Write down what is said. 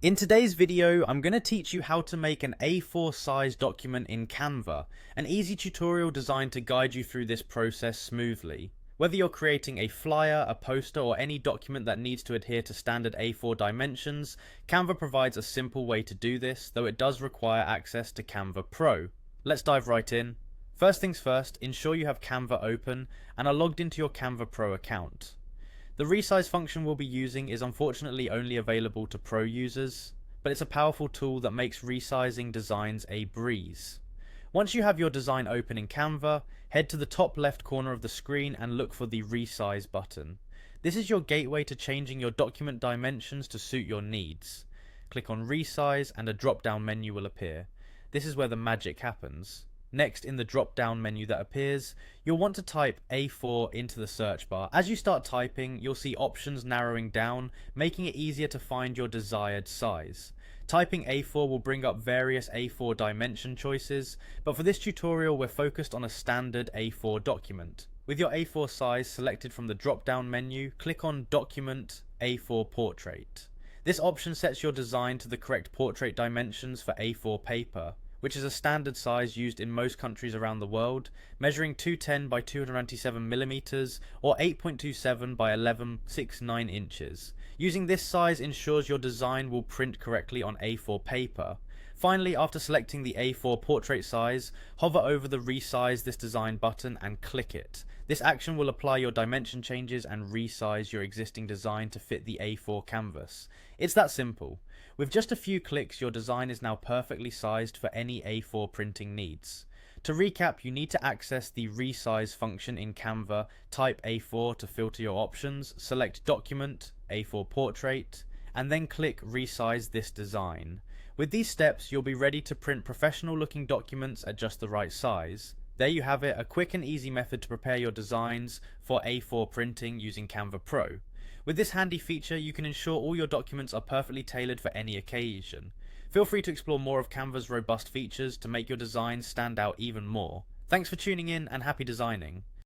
In today's video, I'm going to teach you how to make an A4 size document in Canva, an easy tutorial designed to guide you through this process smoothly. Whether you're creating a flyer, a poster, or any document that needs to adhere to standard A4 dimensions, Canva provides a simple way to do this, though it does require access to Canva Pro. Let's dive right in. First things first, ensure you have Canva open and are logged into your Canva Pro account. The resize function we'll be using is unfortunately only available to Pro users, but it's a powerful tool that makes resizing designs a breeze. Once you have your design open in Canva, head to the top left corner of the screen and look for the resize button. This is your gateway to changing your document dimensions to suit your needs. Click on resize and a drop down menu will appear. This is where the magic happens. Next, in the drop-down menu that appears, you'll want to type A4 into the search bar. As you start typing, you'll see options narrowing down, making it easier to find your desired size. Typing A4 will bring up various A4 dimension choices, but for this tutorial we're focused on a standard A4 document. With your A4 size selected from the drop-down menu, click on Document A4 Portrait. This option sets your design to the correct portrait dimensions for A4 paper, which is a standard size used in most countries around the world, measuring 210 by 297 millimeters or 8.27 by 11.69 inches. Using this size ensures your design will print correctly on A4 paper. Finally, after selecting the A4 portrait size, hover over the Resize this design button and click it. This action will apply your dimension changes and resize your existing design to fit the A4 canvas. It's that simple. With just a few clicks, your design is now perfectly sized for any A4 printing needs. To recap, you need to access the resize function in Canva, type A4 to filter your options, select Document, A4 Portrait, and then click Resize this design. With these steps, you'll be ready to print professional looking documents at just the right size. There you have it, a quick and easy method to prepare your designs for A4 printing using Canva Pro. With this handy feature, you can ensure all your documents are perfectly tailored for any occasion. Feel free to explore more of Canva's robust features to make your designs stand out even more. Thanks for tuning in and happy designing.